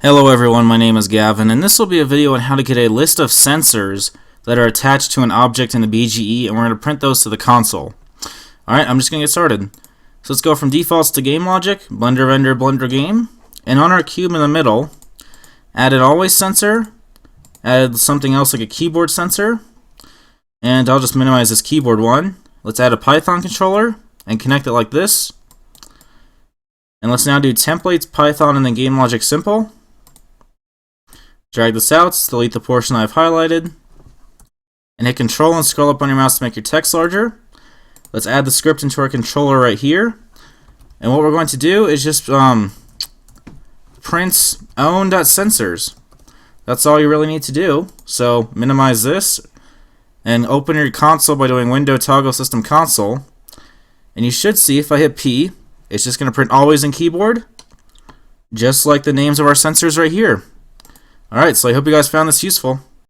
Hello everyone, my name is Gavin, and this will be a video on how to get a list of sensors that are attached to an object in the BGE, and we're going to print those to the console. Alright, I'm just going to get started. So let's go from defaults to game logic, Blender Vendor, Blender Game, and on our cube in the middle, add an always sensor, add something else like a keyboard sensor, and I'll just minimize this keyboard one. Let's add a Python controller and connect it like this. And let's now do templates, Python, and then game logic simple. Drag this out, delete the portion I've highlighted, and hit Control and scroll up on your mouse to make your text larger. Let's add the script into our controller right here. And what we're going to do is just print own.sensors. That's all you really need to do. So minimize this and open your console by doing Window Toggle System Console. And you should see if I hit P, it's just going to print always in keyboard, just like the names of our sensors right here. Alright, so I hope you guys found this useful.